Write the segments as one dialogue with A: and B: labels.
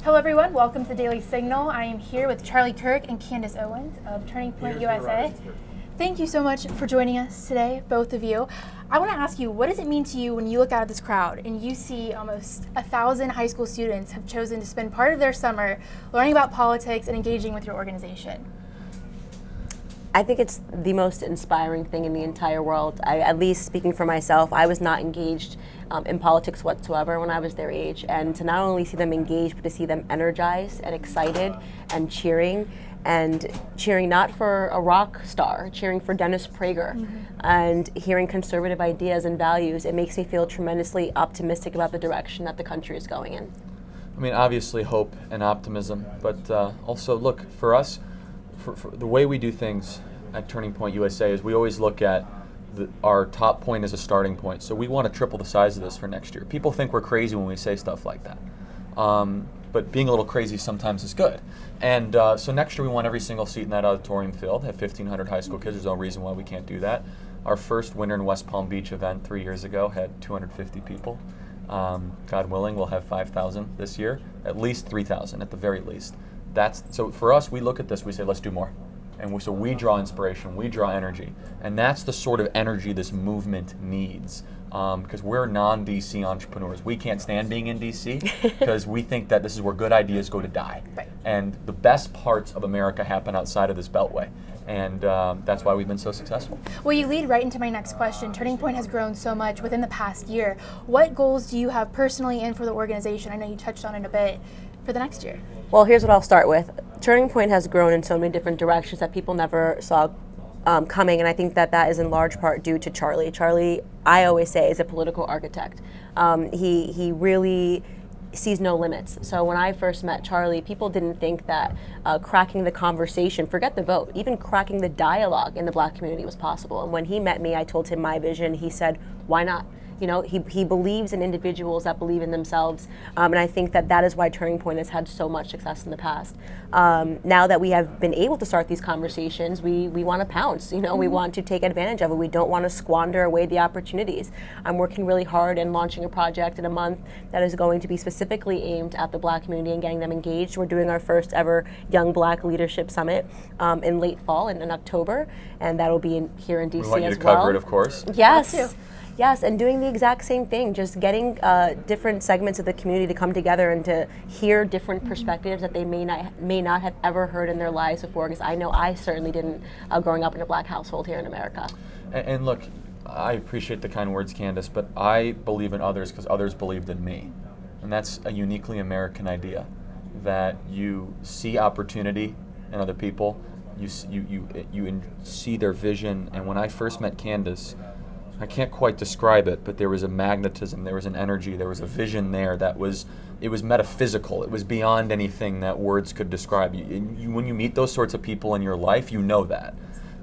A: Hello everyone, welcome to Daily Signal. I am here with Charlie Kirk and Candace Owens of Turning Point USA. Thank you so much for joining us today, both of you. I want to ask you, what does it mean to you when you look out at this crowd and you see almost 1,000 high school students have chosen to spend part of their summer learning about politics and engaging with your organization?
B: I think it's the most inspiring thing in the entire world. At least speaking for myself, I was not engaged in politics whatsoever when I was their age. And to not only see them engaged, but to see them energized and excited and cheering not for a rock star, cheering for Dennis Prager, and hearing conservative ideas and values, it makes me feel tremendously optimistic about the direction that the country is going in.
C: I mean, obviously hope and optimism, but also look, for us, for the way we do things at Turning Point USA is we always look at our top point as a starting point. So we want to triple the size of this for next year. People think we're crazy when we say stuff like that. But being a little crazy sometimes is good. And so next year we want every single seat in that auditorium filled, have 1,500 high school kids. There's no reason why we can't do that. Our first Winter in West Palm Beach event 3 years ago had 250 people. God willing, we'll have 5,000 this year, at least 3,000 at the very least. So for us, we look at this, we say, let's do more. And so we draw inspiration, we draw energy. And that's the sort of energy this movement needs. Because we're non-DC entrepreneurs. We can't stand being in DC because we think that this is where good ideas go to die.
A: Right.
C: And the best parts of America happen outside of this beltway. And that's why we've been so successful.
A: Well, you lead right into my next question. Turning Point has grown so much within the past year. What goals do you have personally and for the organization? I know you touched on it a bit for the next year.
B: Well, here's what I'll start with. Turning Point has grown in so many different directions that people never saw coming, and I think that is in large part due to Charlie. Charlie, I always say, is a political architect. He really sees no limits. So when I first met Charlie, people didn't think that cracking the conversation, forget the vote, even cracking the dialogue in the Black community was possible. And when he met me, I told him my vision. He said, why not? You know, he believes in individuals that believe in themselves, and I think that is why Turning Point has had so much success in the past. Now that we have been able to start these conversations, we want to pounce, we want to take advantage of it. We don't want to squander away the opportunities. I'm working really hard and launching a project in a month that is going to be specifically aimed at the Black community and getting them engaged. We're doing our first ever Young Black Leadership Summit in late fall in October, and that'll be here in DC as well.
C: We want you to cover it, of course.
B: Yes. Yes, and doing the exact same thing, just getting different segments of the community to come together and to hear different perspectives that they may not have ever heard in their lives before, because I know I certainly didn't growing up in a Black household here in America.
C: And look, I appreciate the kind words, Candace, but I believe in others because others believed in me. And that's a uniquely American idea, that you see opportunity in other people, you see their vision. And when I first met Candace, I can't quite describe it, but there was a magnetism, there was an energy, there was a vision there it was metaphysical. It was beyond anything that words could describe. When you meet those sorts of people in your life, you know that.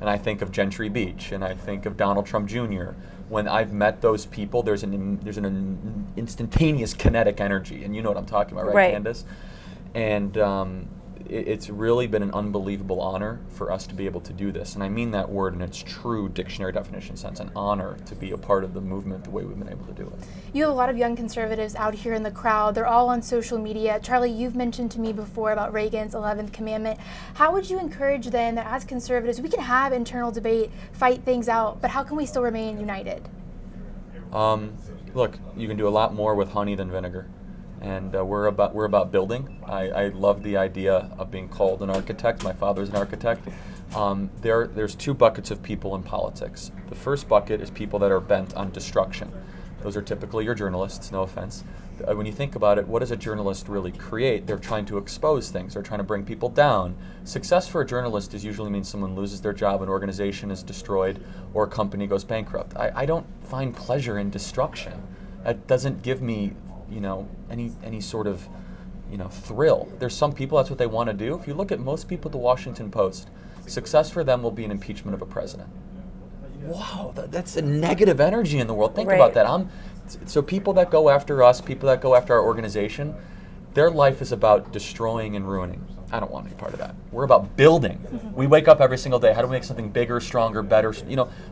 C: And I think of Gentry Beach, and I think of Donald Trump Jr. When I've met those people, there's an instantaneous kinetic energy, and you know what I'm talking about, right. Candace? And it's really been an unbelievable honor for us to be able to do this. And I mean that word in its true dictionary definition sense, an honor to be a part of the movement the way we've been able to do it.
A: You have a lot of young conservatives out here in the crowd. They're all on social media. Charlie, you've mentioned to me before about Reagan's 11th commandment. How would you encourage them that as conservatives, we can have internal debate, fight things out, but how can we still remain united?
C: Look, you can do a lot more with honey than vinegar. And we're about building. I love the idea of being called an architect. My father's an architect. There's two buckets of people in politics. The first bucket is people that are bent on destruction. Those are typically your journalists, no offense. When you think about it, what does a journalist really create? They're trying to expose things. They're trying to bring people down. Success for a journalist usually means someone loses their job, an organization is destroyed, or a company goes bankrupt. I don't find pleasure in destruction. It doesn't give me any sort of, thrill. There's some people, that's what they want to do. If you look at most people at the Washington Post, success for them will be an impeachment of a president. Wow, that's a negative energy in the world. Think about that. So people that go after us, people that go after our organization, their life is about destroying and ruining. I don't want any part of that. We're about building. We wake up every single day. How do we make something bigger, stronger, better?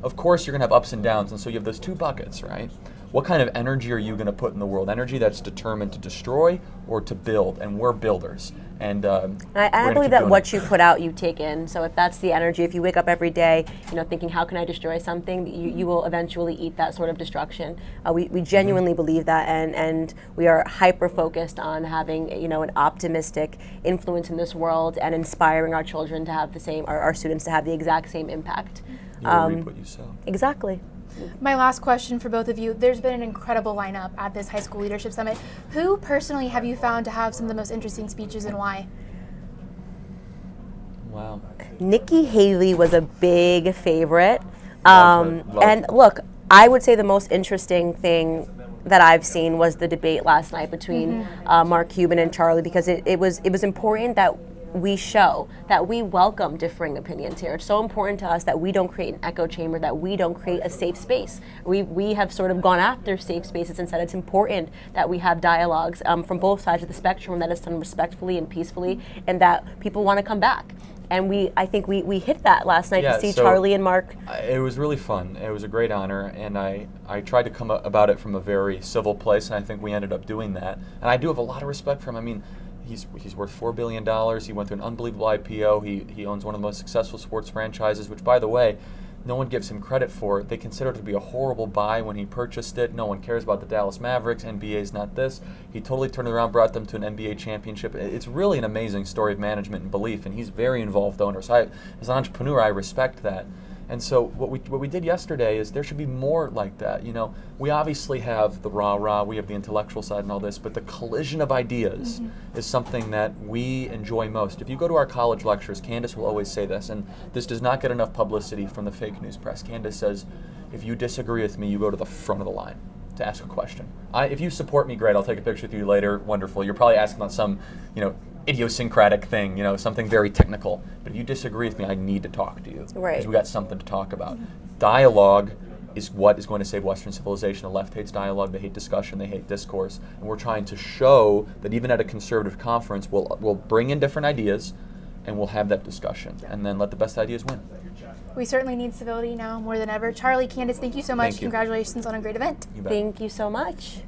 C: Of course you're going to have ups and downs, and so you have those two buckets, right? what kind of energy are you going to put in the world? Energy that's determined to destroy or to build, and we're builders. And
B: I believe that what you put out, you take in. So if that's the energy, if you wake up every day, thinking how can I destroy something, you will eventually eat that sort of destruction. We genuinely believe that, and we are hyper focused on having an optimistic influence in this world and inspiring our children to have the same, our students to have the exact same impact.
C: You will reap what you sow.
B: Exactly.
A: My last question for both of you. There's been an incredible lineup at this high school leadership summit. Who personally have you found to have some of the most interesting speeches, and why?
C: Wow.
B: Nikki Haley was a big favorite.
C: Love her.
B: And look, I would say the most interesting thing that I've seen was the debate last night between Mark Cuban and Charlie, because it was important that we show that we welcome differing opinions here. It's so important to us that we don't create an echo chamber, that we don't create a safe space. We have sort of gone after safe spaces and said it's important that we have dialogues from both sides of the spectrum, that is done respectfully and peacefully, and that people want to come back. And I think we hit that last night to see Charlie and Mark.
C: It was really fun. It was a great honor, and I tried to come about it from a very civil place, and I think we ended up doing that. And I do have a lot of respect for him. I mean, he's worth $4 billion. He went through an unbelievable IPO. He owns one of the most successful sports franchises, which, by the way, no one gives him credit for. They considered it to be a horrible buy when he purchased it. No one cares about the Dallas Mavericks. NBA's not this. He totally turned around, brought them to an NBA championship. It's really an amazing story of management and belief, and he's a very involved owner. So as an entrepreneur, I respect that. And so what we did yesterday is there should be more like that. We obviously have the rah-rah, we have the intellectual side and all this, but the collision of ideas is something that we enjoy most. If you go to our college lectures, Candace will always say this, and this does not get enough publicity from the fake news press. Candace says, if you disagree with me, you go to the front of the line to ask a question. If you support me, great, I'll take a picture with you later, wonderful. You're probably asking about some, idiosyncratic thing, something very technical. But if you disagree with me, I need to talk to you.
B: Right.
C: Because we got something to talk about. Dialogue is what is going to save Western civilization. The left hates dialogue, they hate discussion, they hate discourse. And we're trying to show that even at a conservative conference, we'll bring in different ideas and we'll have that discussion. And then let the best ideas win.
A: We certainly need civility now more than ever. Charlie, Candace, thank you so much.
C: Thank you.
A: Congratulations on a great event.
C: You bet.
B: Thank you so much.